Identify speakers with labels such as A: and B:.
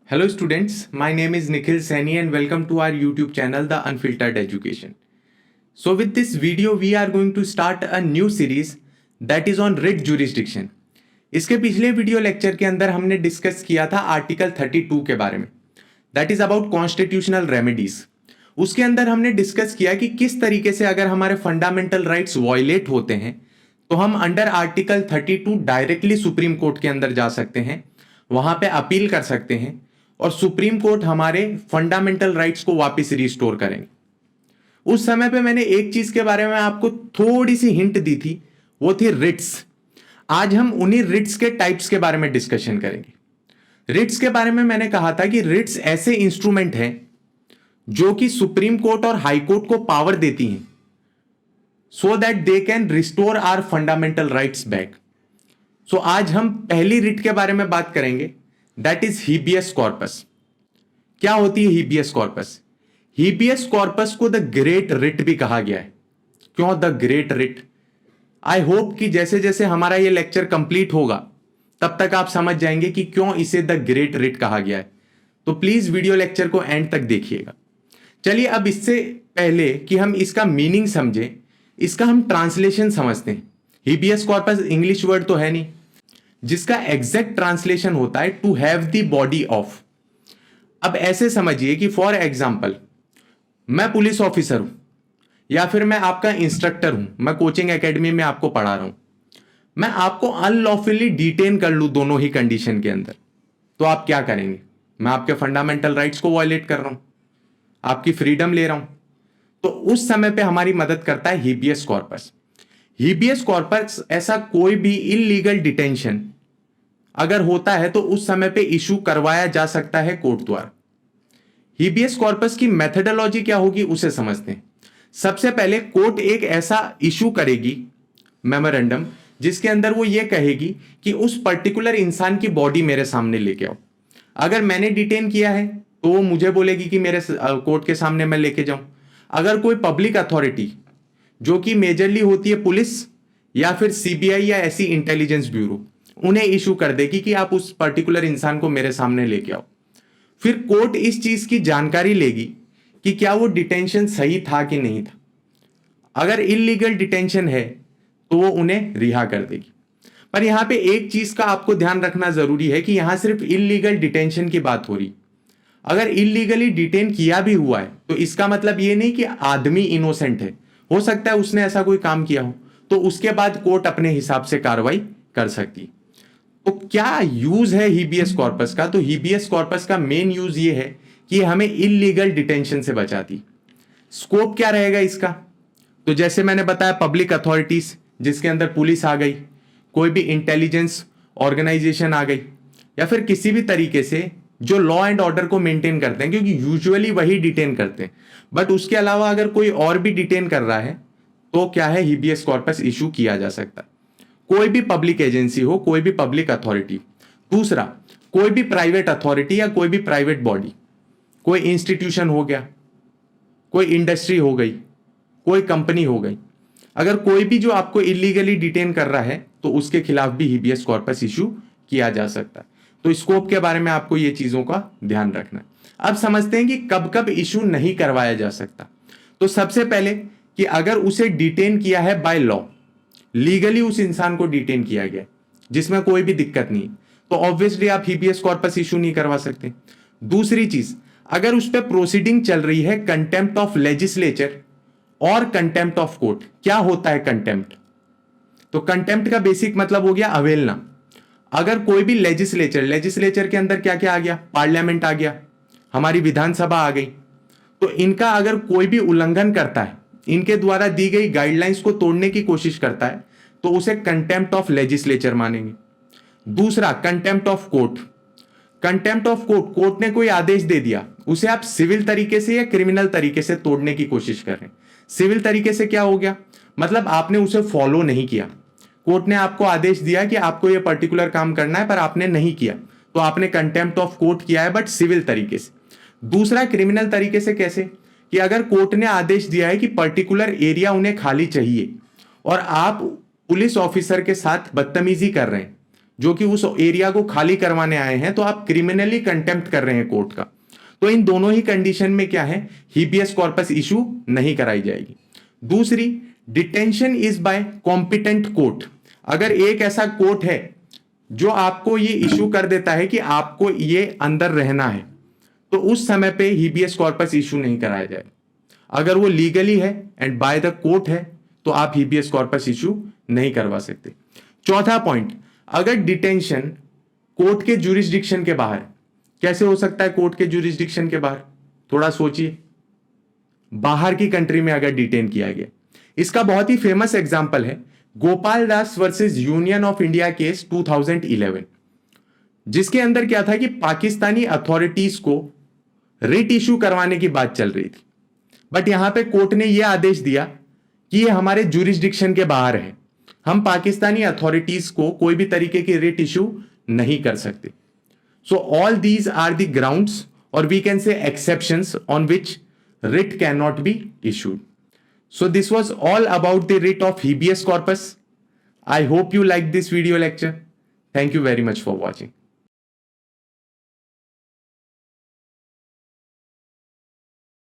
A: Hello students, my name is Nikhil Saini and welcome to our YouTube channel The Unfiltered Education. So with this video we are going to start a new series that is on writ jurisdiction. इसके पिछले video lecture के अंदर हमने discuss किया था article 32 के बारे में, that is about constitutional remedies. उसके अंदर हमने डिस्कस किया कि किस तरीके से अगर हमारे फंडामेंटल राइट्स वायलेट होते हैं तो हम under article 32 directly supreme court के अंदर जा सकते हैं, वहां पे अपील कर सकते हैं और सुप्रीम कोर्ट हमारे फंडामेंटल राइट्स को वापस रिस्टोर करेंगे. उस समय पे मैंने एक चीज के बारे में आपको थोड़ी सी हिंट दी थी, वो थी रिट्स. आज हम उन्हीं रिट्स के टाइप्स के बारे में डिस्कशन करेंगे. रिट्स के बारे में मैंने कहा था कि रिट्स ऐसे इंस्ट्रूमेंट हैं जो कि सुप्रीम कोर्ट और हाई कोर्ट को पावर देती हैं so that they can restore our fundamental rights back. सो आज हम पहली रिट के बारे में बात करेंगे, दैट इज हीबियस कॉर्पस. क्या होती है हीबियस कॉर्पस? हीबियस कॉर्पस को द ग्रेट रिट भी कहा गया है. क्यों the great writ? I hope कि जैसे जैसे हमारा ये लेक्चर कंप्लीट होगा तब तक आप समझ जाएंगे कि क्यों इसे द ग्रेट रिट कहा गया है. तो प्लीज वीडियो लेक्चर को एंड तक देखिएगा. चलिए अब इससे पहले कि हम इसका मीनिंग समझें, इसका हम ट्रांसलेशन समझते हैं. हीबियस कॉर्पस इंग्लिश वर्ड तो है नहीं, जिसका एग्जैक्ट ट्रांसलेशन होता है to have the body of. अब ऐसे समझिए कि फॉर एग्जाम्पल मैं पुलिस ऑफिसर हूं या फिर मैं आपका इंस्ट्रक्टर हूं, मैं कोचिंग एकेडमी में आपको पढ़ा रहा हूं, मैं आपको अनलॉफुली डिटेन कर लूं दोनों ही कंडीशन के अंदर, तो आप क्या करेंगे? मैं आपके फंडामेंटल राइट्स को वायलेट कर रहा हूं, आपकी फ्रीडम ले रहा हूं. तो उस समय पे हमारी मदद करता है हीबियस कॉर्पस. हीबियस कॉर्पस ऐसा कोई भी इलीगल डिटेंशन अगर होता है तो उस समय पे इशू करवाया जा सकता है कोर्ट द्वारा. हीबियस कॉर्पस की मेथडोलॉजी क्या होगी उसे समझते हैं. सबसे पहले कोर्ट एक ऐसा इशू करेगी मेमोरेंडम जिसके अंदर वो ये कहेगी कि उस पर्टिकुलर इंसान की बॉडी मेरे सामने लेके आओ. अगर मैंने डिटेन किया है तो वो मुझे बोलेगी कि मेरे कोर्ट के सामने मैं लेके जाऊं. अगर कोई पब्लिक अथॉरिटी जो कि मेजरली होती है पुलिस या फिर सीबीआई या ऐसी इंटेलिजेंस ब्यूरो, उन्हें इशू कर देगी कि आप उस पर्टिकुलर इंसान को मेरे सामने लेके आओ. फिर कोर्ट इस चीज की जानकारी लेगी कि क्या वो डिटेंशन सही था कि नहीं था. अगर इलीगल डिटेंशन है तो वो उन्हें रिहा कर देगी. पर यहां पे एक चीज का आपको ध्यान रखना जरूरी है कि यहां सिर्फ इलीगल डिटेंशन की बात हो रही. अगर इलीगली डिटेन किया भी हुआ है तो इसका मतलब ये नहीं कि आदमी इनोसेंट है. हो सकता है उसने ऐसा कोई काम किया हो, तो उसके बाद कोर्ट अपने हिसाब से कार्रवाई कर सकती है. तो क्या यूज है हीबियस कॉर्पस का? तो हीबियस कॉर्पस का मेन यूज ये है कि हमें इलीगल डिटेंशन से बचाती. स्कोप क्या रहेगा इसका? तो जैसे मैंने बताया पब्लिक अथॉरिटीज जिसके अंदर पुलिस आ गई, कोई भी इंटेलिजेंस ऑर्गेनाइजेशन आ गई, या फिर किसी भी तरीके से जो लॉ एंड ऑर्डर को मेंटेन करते हैं, क्योंकि यूजुअली वही डिटेन करते हैं. बट उसके अलावा अगर कोई और भी डिटेन कर रहा है तो क्या है, हीबियस कॉर्पस इशू किया जा सकता है. कोई भी पब्लिक एजेंसी हो, कोई भी पब्लिक अथॉरिटी. दूसरा, कोई भी प्राइवेट अथॉरिटी या कोई भी प्राइवेट बॉडी, कोई इंस्टीट्यूशन हो गया, कोई इंडस्ट्री हो गई, कोई कंपनी हो गई, अगर कोई भी जो आपको इलीगली डिटेन कर रहा है तो उसके खिलाफ भी हीबियस कॉर्पस इशू किया जा सकता है. तो स्कोप के बारे में आपको ये चीजों का ध्यान रखना है. अब समझते हैं कि कब कब इशू नहीं करवाया जा सकता. तो सबसे पहले कि अगर उसे डिटेन किया है बाय लॉ, लीगली उस इंसान को डिटेन किया गया जिसमें कोई भी दिक्कत नहीं, तो ऑब्वियसली आप हीबियस कॉर्पस इशू नहीं करवा सकते. दूसरी चीज, अगर उस पर प्रोसीडिंग चल रही है कंटेम्प्ट ऑफ लेजिस्लेचर और कंटेम्प्ट ऑफ कोर्ट. क्या होता है कंटेम्प्ट? तो कंटेम्प्ट का बेसिक मतलब हो गया अवहेलना. अगर कोई भी लेजिस्लेचर के अंदर क्या क्या आ गया, पार्लियामेंट आ गया, हमारी विधानसभा आ गई, तो इनका अगर कोई भी उल्लंघन करता है, इनके द्वारा दी गई गाइडलाइंस को तोड़ने की कोशिश करता है, तो उसे कंटेम्प्ट ऑफ लेजिस्लेचर मानेंगे. दूसरा, contempt of court. Contempt of court, court ने कोई आदेश दे दिया, उसे आप सिविल तरीके से या क्रिमिनल तरीके से तोड़ने की कोशिश कर रहे हैं. सिविल तरीके से क्या हो गया, मतलब आपने उसे फॉलो नहीं किया. कोर्ट ने आपको आदेश दिया कि आपको यह पर्टिकुलर काम करना है पर आपने नहीं किया, तो आपने कंटेम्प्ट ऑफ कोर्ट किया है, बट सिविल तरीके से. दूसरा, क्रिमिनल तरीके से कैसे, कि अगर कोर्ट ने आदेश दिया है कि पर्टिकुलर एरिया उन्हें खाली चाहिए और आप पुलिस ऑफिसर के साथ बदतमीजी कर रहे हैं, जो कि उस एरिया को खाली करवाने आए हैं, तो आप क्रिमिनली कंटेम्प्ट कर रहे हैं कोर्ट का। तो इन दोनों ही कंडीशन में क्या है, हीबियस कॉर्पस इशू नहीं कराई जाएगी। दूसरी, detention is by competent court. अगर एक ऐसा कोर्ट है जो आपको ये इशू कर देता है कि आपको ये अंदर रहना है, तो उस समय पे हीबियस कॉर्पस इशू नहीं कराया जाए। अगर वो लीगली है एंड बाय द कोर्ट है, तो आप हीबियस कॉर्पस इशू नहीं करवा सकते। चौथा पॉइंट, अगर डिटेंशन कोर्ट के ज्यूरिसडिक्शन के बाहर, कैसे हो सकता है कोर्ट के ज्यूरिसडिक्शन के बाहर? थोड़ा सोचिए, बाहर की कंट्री में अगर डिटेन किया गया। इसका बहुत ही फेमस एग्जांपल है Gopal Das versus union of India case 2011, जिसके अंदर क्या था कि पाकिस्तानी अथॉरिटीज को रिट इशू करवाने की बात चल रही थी, बट यहां पे कोर्ट ने यह आदेश दिया कि ये हमारे ज्यूरिसडिक्शन के बाहर है, हम पाकिस्तानी अथॉरिटीज को कोई भी तरीके की रिट इशू नहीं कर सकते। So all these are the grounds, और we can say exceptions on which writ cannot be issued. So this was all about the writ of habeas corpus. I hope you liked this video lecture. Thank you very much for watching.